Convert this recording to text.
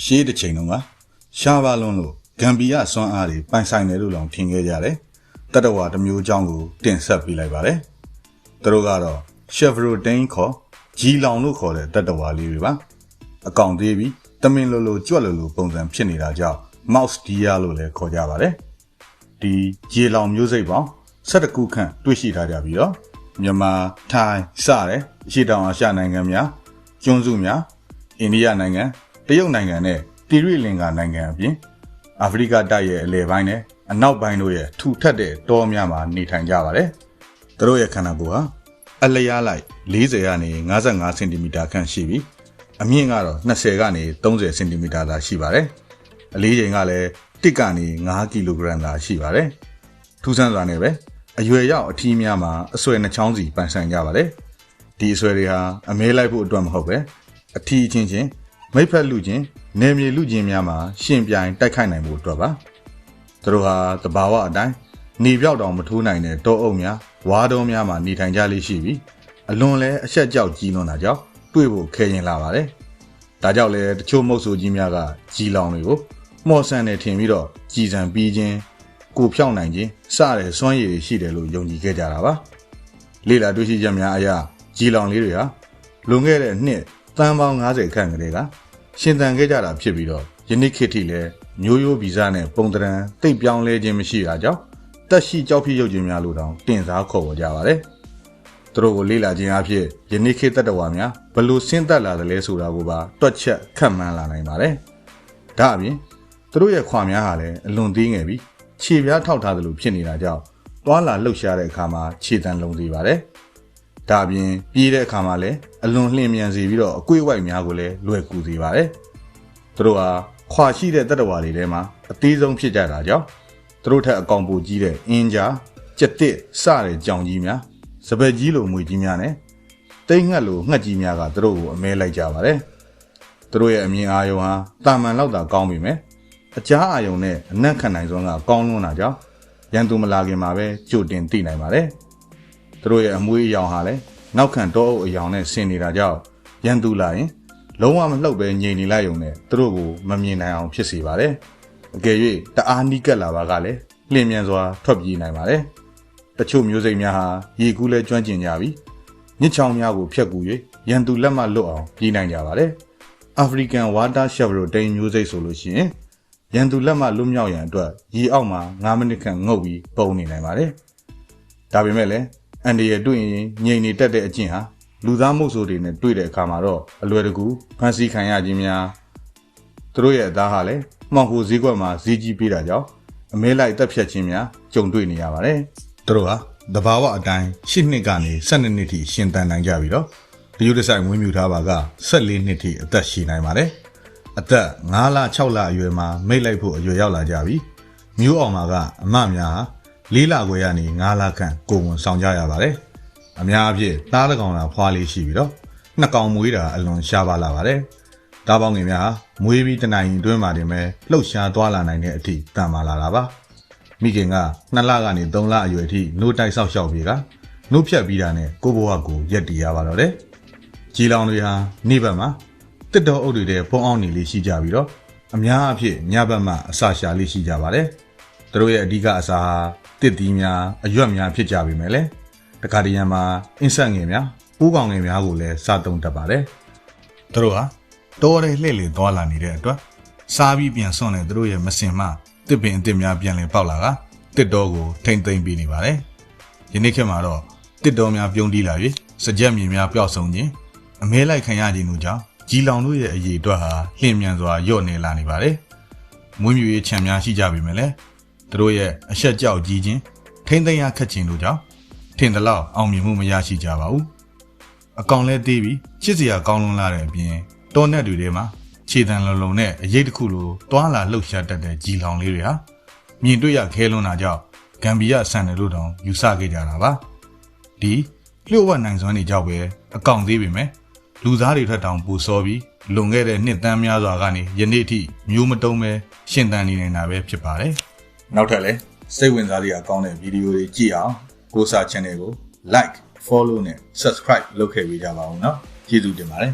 ရှေးတစ်ချိန်လုံးကရှားပါလွန်းလို့ဂမ်ဘီယာစွမ်းအားတွေပိုင်ဆိုင်တယ်လို့လောင်ထင်ခဲ့ကြတယ်တတဝါတစ်မျိုးအကြောင်းကိုတင်ဆက်ပေးလိုက်ပါတယ်သူတို့ကတော့ Chevrolet ခေါ်ဂျီလောင်လို့ခေါ်တဲ့တတဝါလေးတွေပါအကောင်သေးပြီးတမင်လိုလိုကြွက်လိုလိုပုံစံဖြစ်နေတာကြောင့် Mouse Deer လို့လည်းခေါ်ကြပါတယ်ဒီဂျီလောင်မျိုးစိတ်ပေါင်း12ခုခန့်တွေ့ရှိထားကြပြီးတော့မြန်မာထိုင်းစတဲ့အရှေ့တောင်အာရှနိုင်ငံများကျွန်းစုများအိန္ဒိယနိုင်ငံတရုတ်နိုင်ငံနဲ့တိရိလင်္ကာနိုင်ငံအပြင်အာဖရိကတိုက်ရဲ့အလယ်ပိုင်းနဲ့အနောက်ပိုင်းတို့ရဲ့ထူထပ်တဲ့တောများမှာနေထိုင်ကြပါတယ်။သူတို့ရဲ့ခန္ဓာကိုယ်ဟာအလျားလိုက်40ကနေ55စင်တီမီတာခန့်ရှိပြီးအမြင့်ကတော့20ကနေ30စင်တီမီတာသာရှိပါတယ်။အလေးချိန်ကလည်း1ကနေ5ကီလိုဂရမ်သာရှိပါတယ်။ထူးဆန်းစွာနဲ့ပဲအရွယ်ရောက်အထီးများမှာအဆွဲနှချောင်းစီပိုင်ဆိုင်ကြပါတယ်။ဒီအဆွဲတွေဟာအမဲလိုက်ဖို့အတွက်မဟုတ်ပဲအထီးချင်းချင်းမိတ်ဖက်လူချင်းနယ်မြေလူချင်းများမှာရှင်ပြိုင်တိုက်ခိုက်နိုင်ဖို့အတွက်ပါသူတို့ဟာတဘာဝအတိုင်းနေပြောက်တောင်မထိုးနိုင်တဲ့တောအုပ်များဝါတော်များမှာနေထိုင်ကြလေးရှိပြီးအလွန်လဲအဆက်ကြောက်ကြီးလွန်းတာကြောင့်တွေ့ဖို့ခဲရင်လာပါတယ်ဒါကြောင့်လဲတချို့မုတ်ဆိုကြီးများကကြီးလောင်တွေကိုမော်ဆန်နဲ့ထင်ပြီးတော့ကြီးစံပြီးချင်းကိုဖြောက်နိုင်ခြင်းစတဲ့စွမ်းရည်တွေရှိတယ်လို့ယုံကြည်ခဲ့ကြတာပါလေ့လာတွေ့ရှိချက်များအရကြီးလောင်လေးတွေဟာလွန်ခဲ့တဲ့နှစ်သန်းပေါင်း90ခန့်ကလေးကရှင်သန်ခဲ့ကြတာဖြစ်ပြီးတော့ယနေ့ခေတ်ထိလည်းမျိုးရိုးဗီဇနဲ့ပုံတရံတိတ်ပြောင်းလဲခြင်းမရှိတာကြောင့်တက်ရှိကြောက်ဖြစ်ရုပ်ခြင်းများလို့တောင်တင်စားခေါ်ဝေါ်ကြပါတယ်သူတို့ကိုလေ့လာခြင်းအဖြစ်ယနေ့ခေတ်တတ္တဝါများဘလို့ဆင်းသက်လာတယ်လဲဆိုတာကိုပါတွက်ချက်ခန့်မှန်းလာနိုင်ပါတယ်ဒါအပြင်သူတို့ရဲ့ခွာများဟာလည်းအလွန်သေးငယ်ပြီးခြေပြားထောက်ထားသလိုဖြစ်နေတာကြောင့်တွာလာလှုပ်ရှားတဲ့အခါမှာခြေတံလုံးသေးပါတယ်ဒါအပြင်ပြေးတဲ့အခါမှာလည်းအလွန်လျင်မြန်စေပြီးတော့အကွေ့ဝိုက်များကိုလည်းလွယ်ကူစေပါတယ်သူတို့ဟာခွာရှိတဲ့တတ္တဝါတွေထဲမှာအသေးဆုံးဖြစ်ကြတာကြောင့်သူတို့ထက်အကောင်ပိုကြီးတဲ့အင်းကြားကြက်တစ်စတဲ့ကြောင်ကြီးများစပက်ကြီးလိုမွေကြီးများနဲ့တိတ်ငှက်လိုငှက်ကြီးများကသူတို့ကိုအမဲလိုက်ကြပါတယ်သူတို့ရဲ့အမြင်အာရုံဟာတာမန်လောက်သာကောင်းပေမဲ့အကြားအာရုံနဲ့အနက်ခံနိုင်စွမ်းကကောင်းလွန်းတာကြောင့်ရန်သူမလာခင်မှာပဲကြိုတင်သိနိုင်ပါတယ်သူတို့ရဲ့အမွေးအယောင်ဟာလည်းနောက်ခံတောအုပ်အယောင်နဲ့ဆင်နေတာကြောင့်ရန်သူလာရင်လုံးဝမလှုပ်ပဲငြိမ်နေလိုက်ုံနဲ့သူတို့ကိုမမြင်နိုင်အောင်ဖြစ်စေပါတယ်အကယ်၍တအားနီးကပ်လာပါကလည်းလျင်မြန်စွာထွက်ပြေးနိုင်ပါတယ်တချို့မျိုးစိတ်များဟာရေကူးလဲကျွမ်းကျင်ကြပြီးမြစ်ချောင်းများကိုဖျက်ကူ၍ရန်သူလက်မလွတ်အောင်ပြေးနိုင်ကြပါတယ်အာဖရိကန်ဝါတာရှက်ဗရိုတိန်မျိုးစိတ်ဆိုလို့ရှိရင်ရန်သူလက်မလွတ်မြောက်ရန်အတွက်ရေအောက်မှာ9မိနစ်ခန့်ငုပ်ပြီးပုံနေနိုင်ပါတယ်ဒါပေမဲ့လည်းအန်ဒီရဲ့တွေ့ရင်ငြိမ်နေတတ်တဲ့အကျင့်ဟာလူသားမှုဆိုတွေနဲ့တွေ့တဲ့အခါမှာတော့အလွယ်တကူဖန်ဆီးခံရခြင်းများသူတို့ရဲ့အသားဟာလည်းမှောင်ခိုဈေးကွက်မှာဈေးကြီးပေးတာကြောင့်အမဲလိုက်တက်ဖြတ်ခြင်းများကြုံတွေ့နေရပါတယ်သူတို့ဟာတဘာဝအတိုင်း10နှစ်ကနေ12နှစ်ထိရှင်သန်နိုင်ကြပြီးတော့တရုတ်တစိုက်မွေးမြူထားပါက14နှစ်ထိအသက်ရှိနိုင်ပါတယ်အသက်5လ6လအရွယ်မှာမိတ်လိုက်ဖို့အရွယ်ရောက်လာကြပြီးမျိုးအောင်မှာကအမများဟာ4လခွဲကနေ5လခန့်ကိုဝန်ဆောင်ကြရပါတယ်အများအပြည့်သားတကောင်လာဖွာလေးရှိပြီးတော့နှစ်ကောင်မွေးတာအလွန်ရှားပါလာပါတယ်သားပေါင်းငယ်များဟာမွေးပြီးတနိုင်အတွင်းမှာတင်ပဲလှုပ်ရှားသွားလာနိုင်တဲ့အထိတန်မာလာတာပါမိခင်က2လကနေ3လအရွယ်ထိနှုတ်တိုက်ဆောက်ရှောက်ပြီးကနှုတ်ဖြတ်ပြီးတာနဲ့ကိုဘဝကိုရက်တည်ရပါတော့တယ်ကြီးလောင်တွေဟာနေ့ဘက်မှာတစ်တော်အုပ်တွေတဲ့ဖုံးအောင်နေလေးရှိကြပြီးတော့အများအပြည့်ညဘက်မှာအစာရှာလေးရှိကြပါတယ်သူတို့ရဲ့အဓိကအစာဟာတစ်သီးများအရွက်များဖြစ်ကြပြီမယ်လေတခါတရံမှာအင်းဆက်ငယ်များပိုးကောင်ငယ်များကိုလည်းစားသုံးတတ်ပါတယ်သူတို့ဟာတောထဲလှည့်လည်သွားလာနေတဲ့အတွက်စားပြီးပြန်ဆွန့်တဲ့သူတို့ရဲ့မစင်မှတစ်ပင်အစ်စ်များပြန်လည်ပေါက်လာကတစ်တော်ကိုထိမ့်သိမ့်ပေးနေပါတယ်ယနေ့ခေတ်မှာတော့တစ်တော်များပြုံးတီးလာပြီးစကြက်မြေများပျောက်ဆုံးခြင်းအမဲလိုက်ခံရခြင်းတို့ကြောင့်ကြီးလောင်တို့ရဲ့အရေးအတွက်ဟာလျင်မြန်စွာညော့နေလာနေပါတယ်မွေးမြူရေးခြံများရှိကြပြီမယ်လေသူတို့ရဲ့အဆက်ကြောက်ကြီးခြင်းထိမ့်သိမ့်ရခက်ခြင်းတို့ကြောင့်ထင်သလောက်အောင်မြင်မှုမရရှိကြပါဘူးအကောင်လဲသေးပြီးချစ်စရာကောင်းလွန်းလာတဲ့အပြင်တောနက်တွေထဲမှာခြေတံလုံးလုံးနဲ့အရေးတစ်ခုလိုတွားလာလှုပ်ရှားတတ်တဲ့ကြီးလောင်လေးတွေဟာမြင်တွေ့ရခဲလွန်းတာကြောင့်ဂမ်ဘီယာဆန်တယ်လို့တောင်ယူဆခဲ့ကြတာပါဒီလျှို့ဝှက်နိုင်စွမ်းတွေကြောင့်ပဲအကောင်သေးပေမဲ့လူသားတွေထက်တောင်ပူစောပြီးလွန်ခဲ့တဲ့နှစ်သန်းများစွာကနေယနေ့အထိမျိုးမတုံးပဲရှင်သန်နေနေတာပဲဖြစ်ပါတယ်နောက်ထပ်လည်းစိတ်ဝင်စားစရာကောင်းတဲ့ဗီဒီယိုတွေကြည့်အောင်ကိုစာ channel ကို like follow နဲ့ subscribe လုပ်ခဲ့ပေးကြပါဦးเนาะကျေးဇူးတင်ပါတယ်